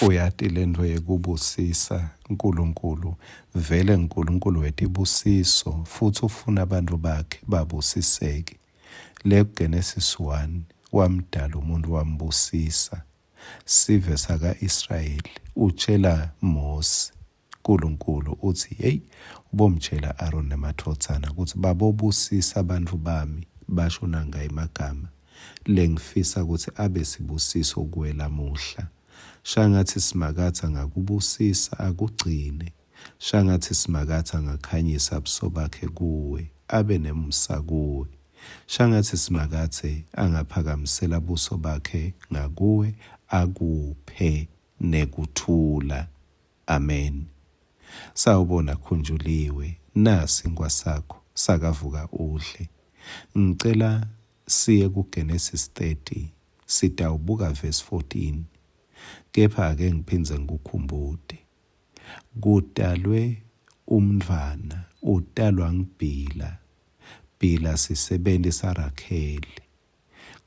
Uyati lento yekubusisa uNkulunkulu vele uNkulunkulu wetibusiso futhi ufuna abantu bakhe babusiseke. LeGenesis 1 wamdala umuntu wambusisa. Sive saka-Israyeli utshela Mose uNkulunkulu uthi hey ubomtshela Aaron namathothana ukuthi babobusisa abantu bami bashona ngaye magama lengifisa ukuthi abe sibusiso kuwe lamuhla. Shangathi simakatha ngakubusisa akugcine. Shangathi simakatha ngakhanyisa abuso bakhe kuwe abe nemsa kuwe. Shangathi simakathe angaphakamisela abuso bakhe ngakuwe akuphe nekuthula. Amen. Sawubona khunjuliwe nasi kwasakho sakavuka udle. Ngicela siye kuGenesis 30 sitawubuka verse 14. Kepha-ke ngiphindze ngikukhumbude. Kudalwe umntwana udalwa ngBhila. Bhila sisebenzi saRakheli.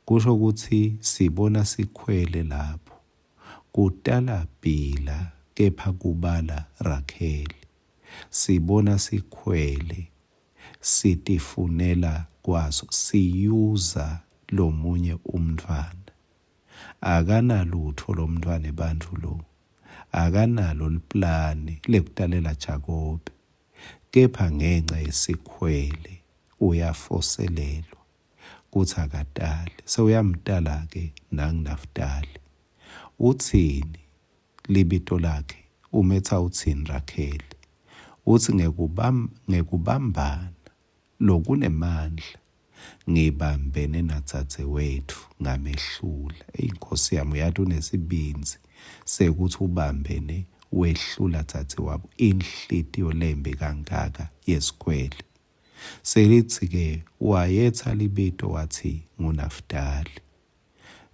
Kusho ukuthi sibona sikhwele lapho. Kudala Bhila kepha kubala Rakheli. Sibona sikhwele sitifunela kwaso siyuza lo munye umntwana. Akanalutho lo mntwana ebandlu lo. Akanalo liplani lekutalela Jakobe. Kepha ngenxa yesikhwele uyafoselelwa kuthi akadali. Sewuyamdala ke nanguNaftali. Uthini libito lakhe umetha uthini Rakheli. Uthi ngekubambana lokunemandla ngibambene natsatse wethu ngamehlula. Inkosi yami uyathi unesibinzi sekuthi ubambene wehlula tsatse wabo inhlitiyo lembe kangaka yesikhwele. Selithi-ke wayetha libito wathi nguNaftali.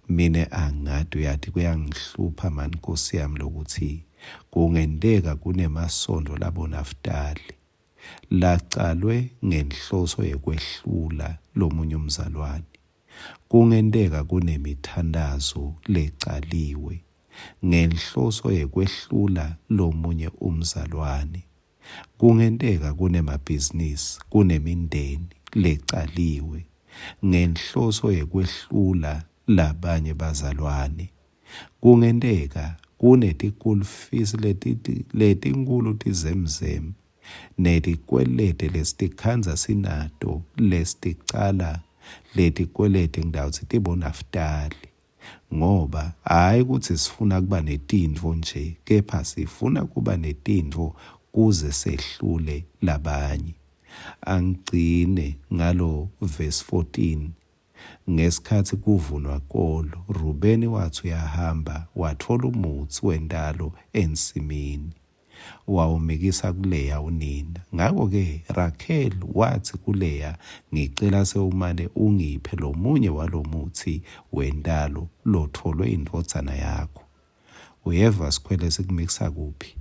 Mine angadi uyathi kuyangihlupha mani Nkosi yami lokuthi kungendeka kunemasondo labo Naftali lacalwe ngenhloso yekwehlula lomunye umzalwane. Kungendeka kunemithandazo lecaliwe ngenhloso yekwehlula lomunye umzalwane. Kungendeka kunemabhizinisi kunemindeni lecaliwe ngenhloso yekwehlula labanye bazalwane. Kungendeka kunetikulfisi letinkulu tizemzem netikwelete lesitikhanza sinato lesiticala letikwelete ngidawo zitibo Naftali. Ngoba hayi ukuthi sifuna kuba netindvo nje kepha sifuna kuba netindvo kuze sehlule labanye. Angigcine ngalo verse 14. Ngesikhathi kuvunwa kolo Rubeni wathi uyahamba wathola umuthi wendalo ensimini wawumikisa kuLeya unina. Ngakho-ke Rakheli wathi kuLeya ngicela sewumane ungiphe lo munye walomuthi wendalo lotholwe indvodzana yakho. Uyeva sikhwele sikumikisa kuphi?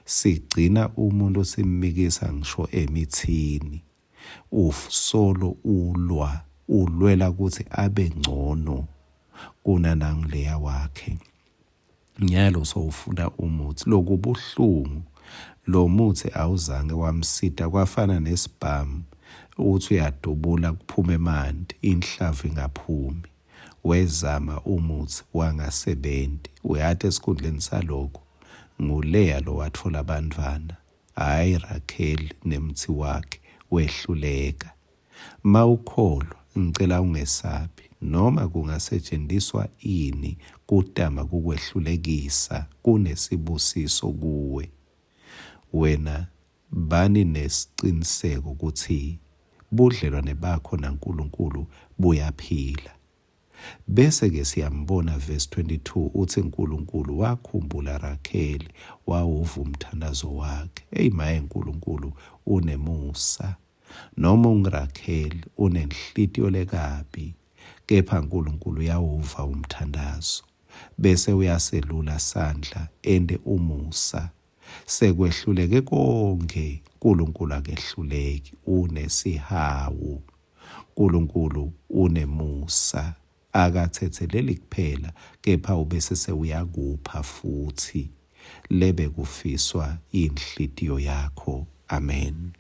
Sigcina umuntu simmikisa ngisho emithini. Solo ulwela ukuthi abe ngcono kunanangileya wakhe. Nyalo sowufuna umuthi lokubuhlungu. Lo muthi awuzange wamsita kwafana nesibhamu uthi uyadubula kuphume emanti inhlavu ingaphumi. Wezama umuthi wangasebenzi. Uyathi esikhundleni salokho nguLeya lo wathola abantwana. Hayi Rakheli nemthi wakhe wehluleka. Mawukholwa ngicela ungesabi noma kungasetshenziswa ini kudama kukwehlulekisa kunesibusiso kuwe. Wena bani nesiqiniseko ukuthi budlelwane bakho naNkulunkulu buyaphila. Bese-ke siyambona verse 22 uthi uNkulunkulu wakhumbula Rakheli wawuva umthandazo wakhe. Maye uNkulunkulu unemusa. Noma unguRakheli unenhlitiyo lekabi kepha uNkulunkulu uyawuva umthandazo. Bese uyaselula sandla ende umusa. Sekwehluleke konke uNkulunkulu akehluleki. Unesihawu. uNkulunkulu unemusa. akathetheleli kuphela, kepha ubese sewuyakupha futhi lebe kufiswa inhliziyo yakho. Amen.